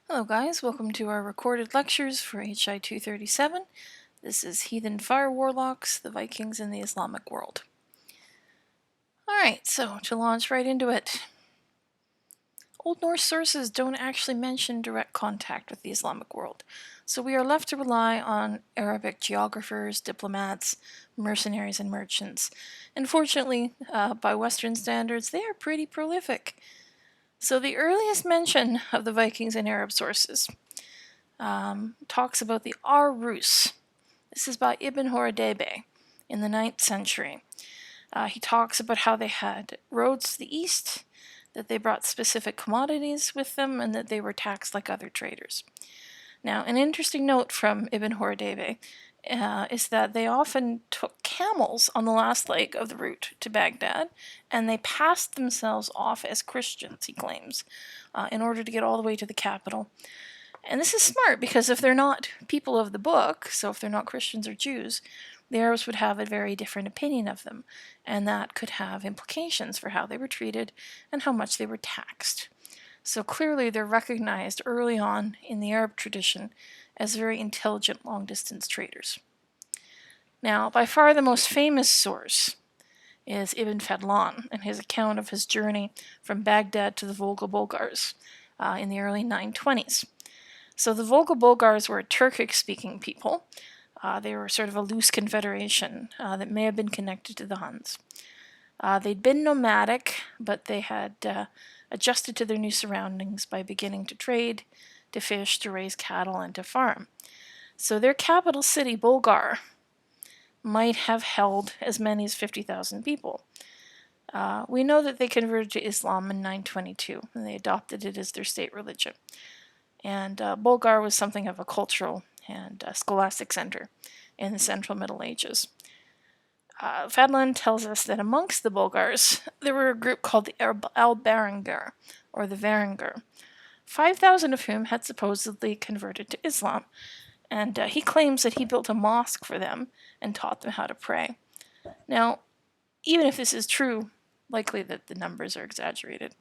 Hello guys, welcome to our recorded lectures for HI 237. This is Heathen Fire Warlocks, the Vikings in the Islamic world. Alright, so to launch right into it. Old Norse sources don't actually mention direct contact with the Islamic world, so we are left to rely on Arabic geographers, diplomats, mercenaries, and merchants. And fortunately, by Western standards, they are pretty prolific. So the earliest mention of the Vikings in Arab sources talks about the Rus. This is by Ibn Horadebe in the 9th century. He talks about how they had roads to the east, that they brought specific commodities with them, and that they were taxed like other traders. Now, an interesting note from Ibn Horadebe is that they often took camels on the last leg of the route to Baghdad, and they passed themselves off as Christians, he claims, in order to get all the way to the capital. And this is smart because if they're not people of the book, so if they're not Christians or Jews, the Arabs would have a very different opinion of them, and that could have implications for how they were treated and how much they were taxed. So clearly they're recognized early on in the Arab tradition as very intelligent long-distance traders. Now, by far the most famous source is Ibn Fedlan and his account of his journey from Baghdad to the Volga Bulgars in the early 920s. So the Volga Bulgars were a Turkic-speaking people. They were sort of a loose confederation that may have been connected to the Huns. They'd been nomadic, but they had adjusted to their new surroundings by beginning to trade, to fish, to raise cattle, and to farm. So their capital city, Bulgar, might have held as many as 50,000 people. We know that they converted to Islam in 922, and they adopted it as their state religion. And Bulgar was something of a cultural and scholastic center in the Central Middle Ages. Fedlan tells us that amongst the Bulgars, there were a group called the Barangar, or the Varangar, 5,000 of whom had supposedly converted to Islam, and he claims that he built a mosque for them and taught them how to pray. Now, even if this is true, likely that the numbers are exaggerated.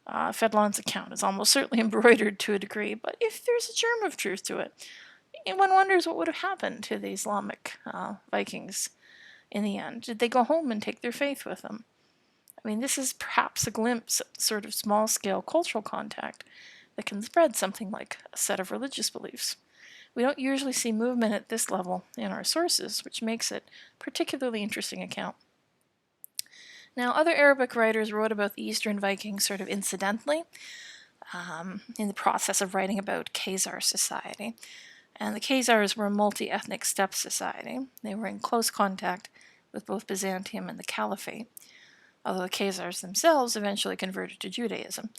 Fedlan's account is almost certainly embroidered to a degree, but if there's a germ of truth to it, one wonders what would have happened to the Islamic Vikings in the end. Did they go home and take their faith with them? I mean, this is perhaps a glimpse at the sort of small-scale cultural contact that can spread something like a set of religious beliefs. We don't usually see movement at this level in our sources, which makes it a particularly interesting account. Now, other Arabic writers wrote about the Eastern Vikings sort of incidentally, in the process of writing about Khazar society. And the Khazars were a multi-ethnic steppe society. They were in close contact with both Byzantium and the Caliphate, although the Khazars themselves eventually converted to Judaism.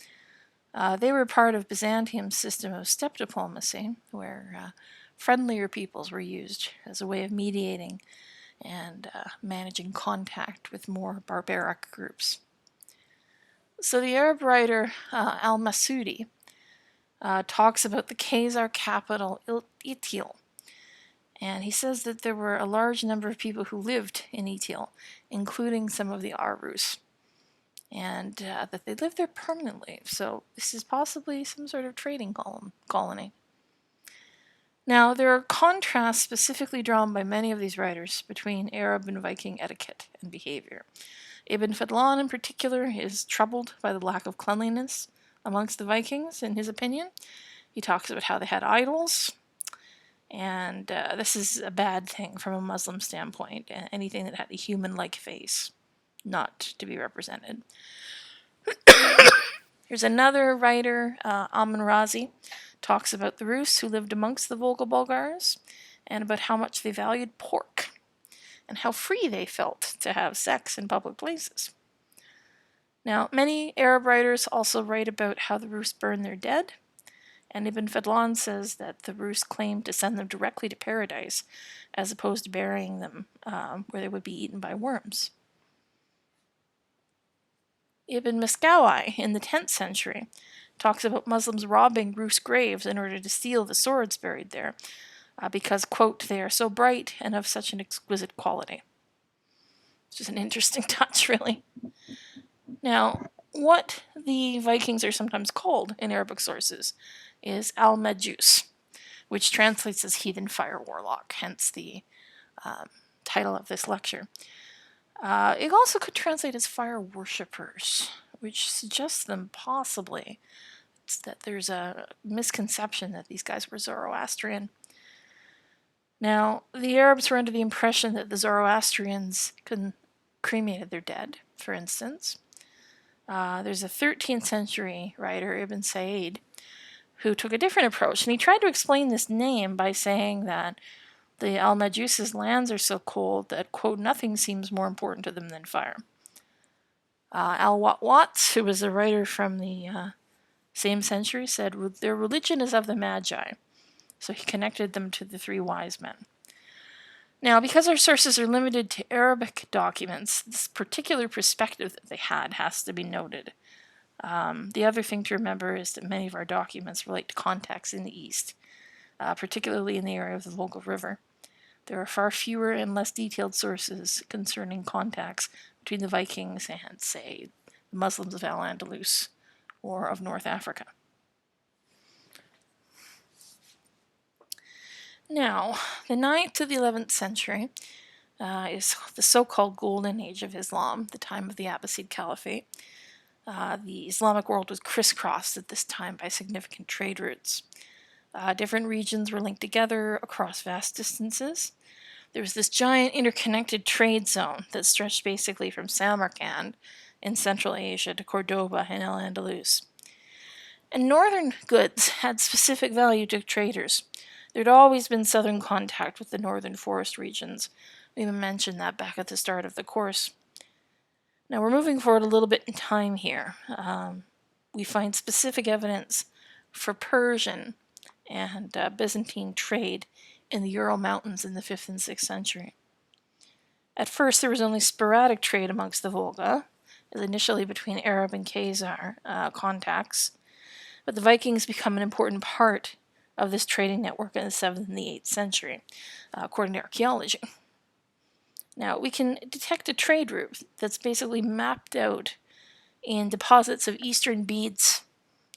They were part of Byzantium's system of steppe diplomacy, where friendlier peoples were used as a way of mediating and managing contact with more barbaric groups. So the Arab writer al-Masudi talks about the Khazar capital Itil, and he says that there were a large number of people who lived in Itil, including some of the Rus, and that they lived there permanently, so this is possibly some sort of trading colony. Now, there are contrasts specifically drawn by many of these writers between Arab and Viking etiquette and behavior. Ibn Fedlan, in particular, is troubled by the lack of cleanliness amongst the Vikings, in his opinion. He talks about how they had idols, and this is a bad thing from a Muslim standpoint, anything that had a human-like face, not to be represented. Here's another writer, Amun Razi, talks about the Rus who lived amongst the Volga Bulgars, and about how much they valued pork, and how free they felt to have sex in public places. Now, many Arab writers also write about how the Rus burned their dead, and Ibn Fedlan says that the Rus claimed to send them directly to paradise, as opposed to burying them where they would be eaten by worms. Ibn Miskawai, in the 10th century, talks about Muslims robbing Rus graves in order to steal the swords buried there, because, quote, they are so bright and of such an exquisite quality. It's just an interesting touch, really. Now, what the Vikings are sometimes called in Arabic sources is al-Medus, which translates as heathen fire warlock, hence the title of this lecture. It also could translate as fire worshippers, which suggests them possibly that there's a misconception that these guys were Zoroastrian. Now, the Arabs were under the impression that the Zoroastrians cremated their dead, for instance. There's a 13th century writer, Ibn Said, who took a different approach, and he tried to explain this name by saying that the Al-Majus's lands are so cold that, quote, nothing seems more important to them than fire. Al-Watwats, who was a writer from the same century, said their religion is of the Magi, so he connected them to the three wise men. Now, because our sources are limited to Arabic documents, this particular perspective that they had has to be noted. The other thing to remember is that many of our documents relate to contacts in the East, particularly in the area of the Volga River. There are far fewer and less detailed sources concerning contacts between the Vikings and, say, the Muslims of Al-Andalus or of North Africa. Now, the 9th to the 11th century is the so-called Golden Age of Islam, the time of the Abbasid Caliphate. The Islamic world was crisscrossed at this time by significant trade routes. Different regions were linked together across vast distances. There was this giant interconnected trade zone that stretched basically from Samarkand in Central Asia to Cordoba in Al-Andalus. And northern goods had specific value to traders. There'd always been southern contact with the northern forest regions. We even mentioned that back at the start of the course. Now we're moving forward a little bit in time here. We find specific evidence for Persian and Byzantine trade in the Ural Mountains in the 5th and 6th century. At first, there was only sporadic trade amongst the Volga, initially between Arab and Khazar contacts, but the Vikings become an important part of this trading network in the 7th and the 8th century, according to archaeology. Now, we can detect a trade route that's basically mapped out in deposits of eastern beads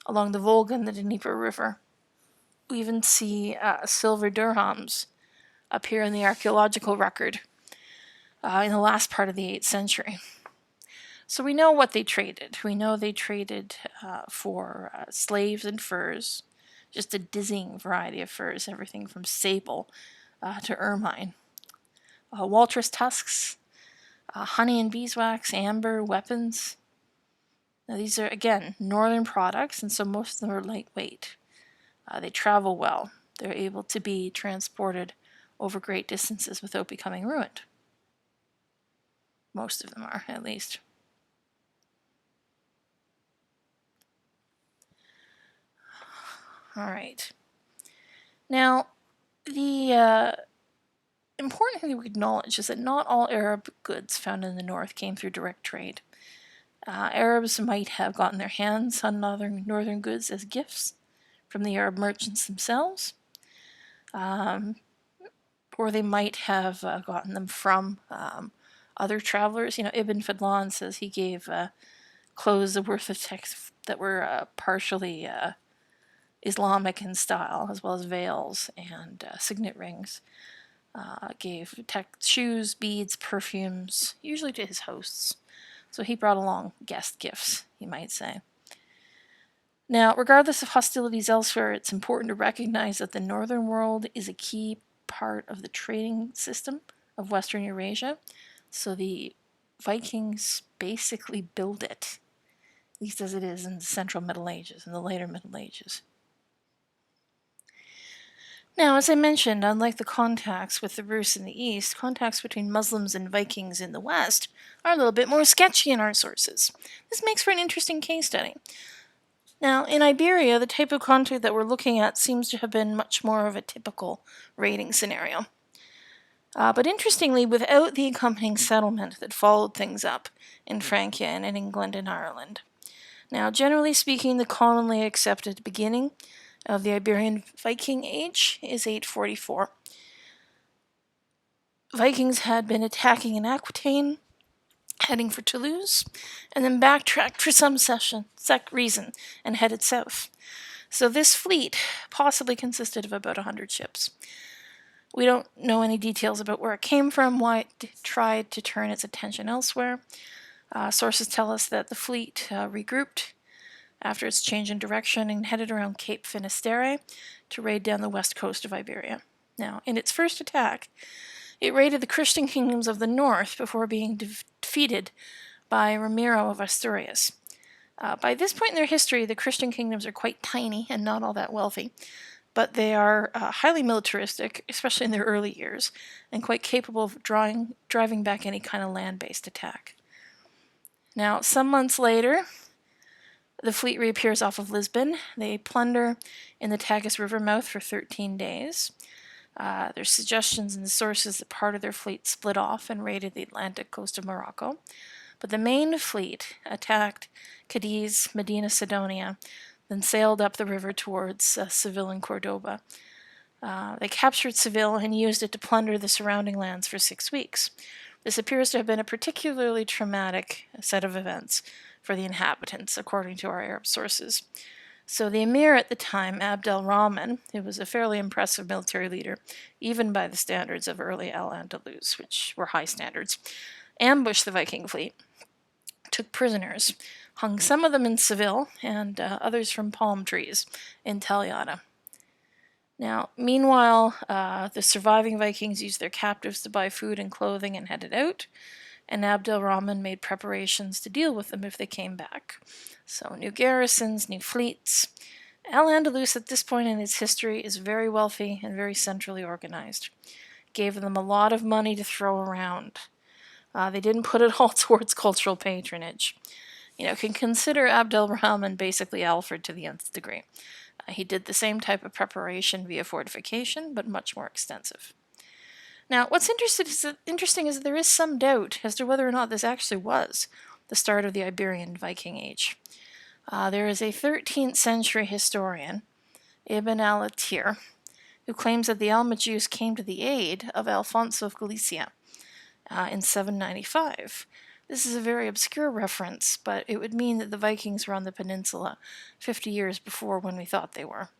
along the Volga and the Dnieper River. We even see silver dirhams appear in the archaeological record in the last part of the 8th century. So we know what they traded. We know they traded for slaves and furs, just a dizzying variety of furs, everything from sable to ermine. Walrus tusks, honey and beeswax, amber, weapons. Now these are, again, northern products, and so most of them are lightweight. They travel well. They're able to be transported over great distances without becoming ruined. Most of them are, at least. All right. Now, the important thing that we acknowledge is that not all Arab goods found in the north came through direct trade. Arabs might have gotten their hands on northern goods as gifts from the Arab merchants themselves, or they might have gotten them from other travelers. Ibn Fedlan says he gave clothes worth of text that were partially Islamic in style, as well as veils and signet rings. Gave shoes, beads, perfumes, usually to his hosts. So he brought along guest gifts, you might say. Now, regardless of hostilities elsewhere, it's important to recognize that the northern world is a key part of the trading system of Western Eurasia. So the Vikings basically build it, at least as it is in the Central Middle Ages, in the later Middle Ages. Now, as I mentioned, unlike the contacts with the Rus in the East, contacts between Muslims and Vikings in the West are a little bit more sketchy in our sources. This makes for an interesting case study. Now, in Iberia, the type of contact that we're looking at seems to have been much more of a typical raiding scenario. But interestingly, without the accompanying settlement that followed things up in Francia and in England and Ireland. Now, generally speaking, the commonly accepted beginning of the Iberian Viking Age is 844. Vikings had been attacking in Aquitaine, heading for Toulouse, and then backtracked for some reason and headed south. So this fleet possibly consisted of about 100 ships. We don't know any details about where it came from, why it tried to turn its attention elsewhere. Sources tell us that the fleet regrouped after its change in direction and headed around Cape Finisterre to raid down the west coast of Iberia. Now, in its first attack, it raided the Christian kingdoms of the north before being defeated by Ramiro of Asturias. By this point in their history, the Christian kingdoms are quite tiny and not all that wealthy, but they are highly militaristic, especially in their early years, and quite capable of driving back any kind of land-based attack. Now, some months later, the fleet reappears off of Lisbon. They plunder in the Tagus River mouth for 13 days. There's suggestions in the sources that part of their fleet split off and raided the Atlantic coast of Morocco. But the main fleet attacked Cadiz, Medina Sidonia, then sailed up the river towards Seville and Cordoba. They captured Seville and used it to plunder the surrounding lands for 6 weeks. This appears to have been a particularly traumatic set of events for the inhabitants, according to our Arab sources. So the emir at the time, Abdel Rahman, who was a fairly impressive military leader, even by the standards of early Al-Andalus, which were high standards, ambushed the Viking fleet, took prisoners, hung some of them in Seville and others from palm trees in Talyana. Now, meanwhile, the surviving Vikings used their captives to buy food and clothing and headed out, and Abdel Rahman made preparations to deal with them if they came back. So new garrisons, new fleets. Al-Andalus at this point in its history is very wealthy and very centrally organized. Gave them a lot of money to throw around. They didn't put it all towards cultural patronage. Can consider Abdel Rahman basically Alfred to the nth degree. He did the same type of preparation via fortification, but much more extensive. Now, what's interesting is that there is some doubt as to whether or not this actually was the start of the Iberian Viking Age. There is a 13th century historian, Ibn al-Athir, who claims that the Almajus came to the aid of Alfonso of Galicia in 795. This is a very obscure reference, but it would mean that the Vikings were on the peninsula 50 years before when we thought they were.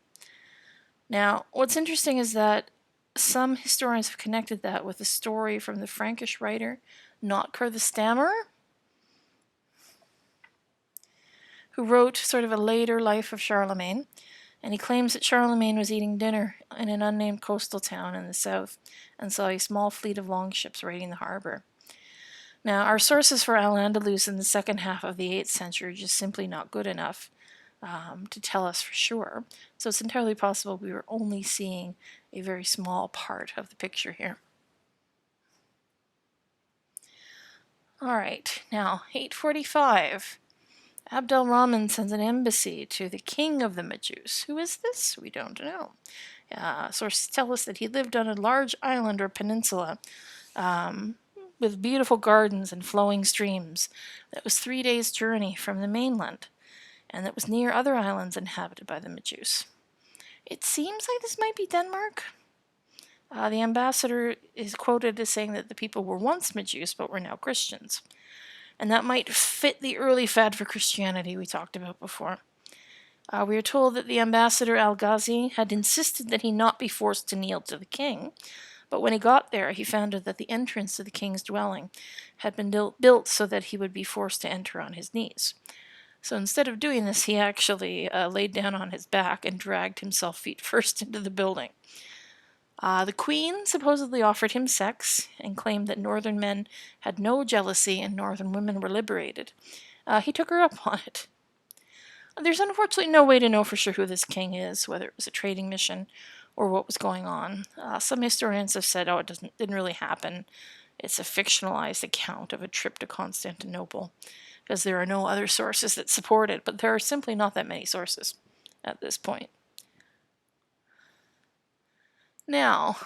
Now, what's interesting is that some historians have connected that with a story from the Frankish writer Notker the Stammerer, who wrote sort of a later life of Charlemagne, and he claims that Charlemagne was eating dinner in an unnamed coastal town in the south and saw a small fleet of longships raiding the harbor. Now, our sources for Al-Andalus in the second half of the 8th century are just simply not good enough to tell us for sure, so it's entirely possible we were only seeing a very small part of the picture here. Alright, now 845. Abdel Rahman sends an embassy to the king of the Medus. Who is this? We don't know. Sources tell us that he lived on a large island or peninsula with beautiful gardens and flowing streams that was 3 days' journey from the mainland, and that was near other islands inhabited by the Medus. It seems like this might be Denmark. The ambassador is quoted as saying that the people were once Medus but were now Christians. And that might fit the early fad for Christianity we talked about before. We are told that the ambassador Al-Ghazi had insisted that he not be forced to kneel to the king, but when he got there, he found out that the entrance to the king's dwelling had been built so that he would be forced to enter on his knees. So instead of doing this, he actually laid down on his back and dragged himself feet first into the building. The queen supposedly offered him sex and claimed that northern men had no jealousy and northern women were liberated. He took her up on it. There's unfortunately no way to know for sure who this king is, whether it was a trading mission or what was going on. Some historians have said, it didn't really happen. It's a fictionalized account of a trip to Constantinople, because there are no other sources that support it, but there are simply not that many sources at this point. Now,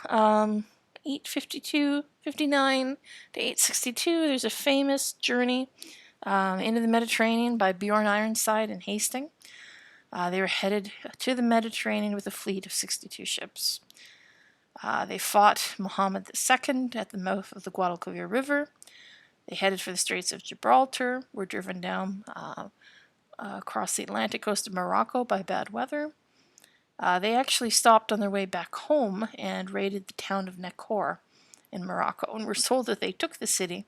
859 to 862, there's a famous journey into the Mediterranean by Bjorn Ironside and Hastings. They were headed to the Mediterranean with a fleet of 62 ships. They fought Muhammad II at the mouth of the Guadalquivir River. They headed for the Straits of Gibraltar, were driven down across the Atlantic coast of Morocco by bad weather. They actually stopped on their way back home and raided the town of Nekor in Morocco, and were told that they took the city,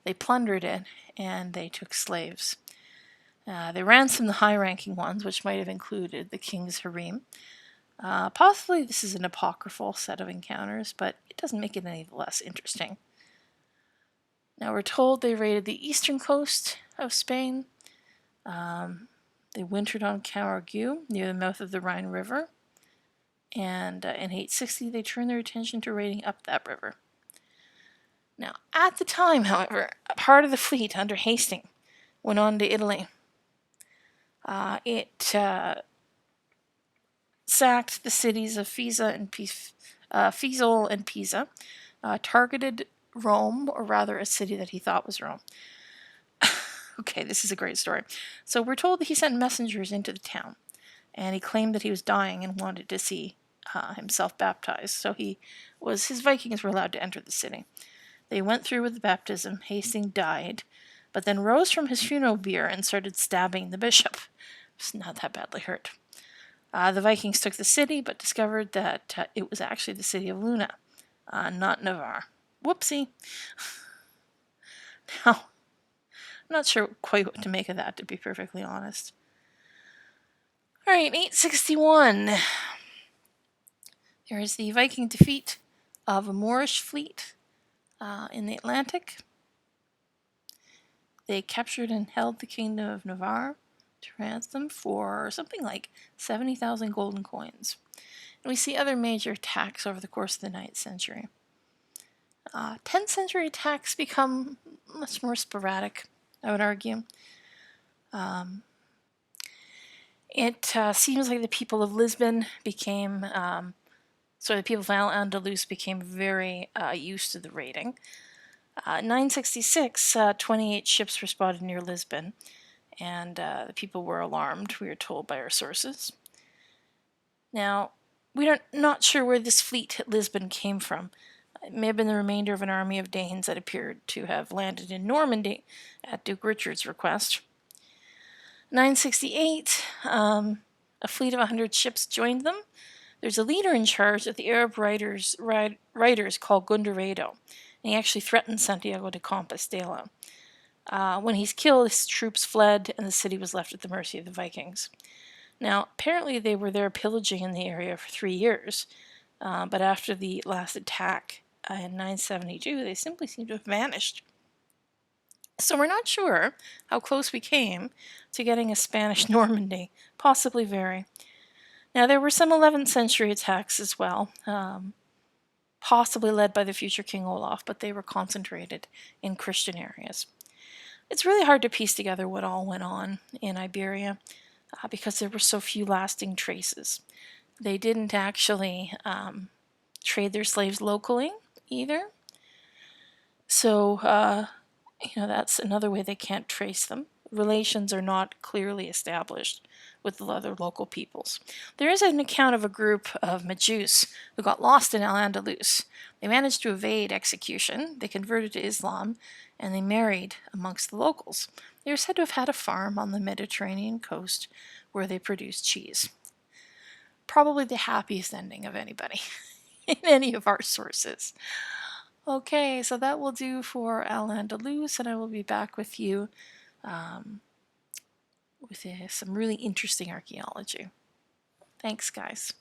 they plundered it, and they took slaves. They ransomed the high-ranking ones, which might have included the king's harem. Possibly this is an apocryphal set of encounters, but it doesn't make it any the less interesting. Now we're told they raided the eastern coast of Spain. They wintered on Camargue, near the mouth of the Rhine River. And in 860, they turned their attention to raiding up that river. Now, at the time, however, a part of the fleet under Hastings went on to Italy. It sacked the cities of Fiesole and Pisa, targeted Rome, or rather a city that he thought was Rome. Okay, this is a great story. So we're told that he sent messengers into the town, and he claimed that he was dying and wanted to see himself baptized. So his Vikings were allowed to enter the city. They went through with the baptism. Hastings died, but then rose from his funeral bier and started stabbing the bishop. He was not that badly hurt. The Vikings took the city, but discovered that it was actually the city of Luna, not Navarre. Whoopsie. Now, I'm not sure quite what to make of that, to be perfectly honest. All right, 861. There is the Viking defeat of a Amorish fleet in the Atlantic. They captured and held the kingdom of Navarre to ransom for something like 70,000 golden coins. And we see other major attacks over the course of the 9th century. 10th century attacks become much more sporadic, I would argue. It seems like the people of Lisbon became, the people of Al-Andalus became very used to the raiding. 966, 28 ships were spotted near Lisbon, and the people were alarmed, we are told by our sources. Now, we are not sure where this fleet at Lisbon came from. It may have been the remainder of an army of Danes that appeared to have landed in Normandy at Duke Richard's request. 968, a fleet of 100 ships joined them. There's a leader in charge that the Arab writers call Gundaredo, and he actually threatened Santiago de Compostela. When he's killed, his troops fled, and the city was left at the mercy of the Vikings. Now, apparently they were there pillaging in the area for 3 years, but after the last attack in 972, they simply seem to have vanished. So we're not sure how close we came to getting a Spanish Normandy, possibly very. Now, there were some 11th century attacks as well, possibly led by the future King Olaf, but they were concentrated in Christian areas. It's really hard to piece together what all went on in Iberia because there were so few lasting traces. They didn't actually trade their slaves locally either. So, that's another way they can't trace them. Relations are not clearly established with the other local peoples. There is an account of a group of Medus who got lost in Al-Andalus. They managed to evade execution, they converted to Islam, and they married amongst the locals. They are said to have had a farm on the Mediterranean coast where they produced cheese. Probably the happiest ending of anybody in any of our sources. Okay, so that will do for Al-Andalus, and I will be back with you with some really interesting archaeology. Thanks, guys.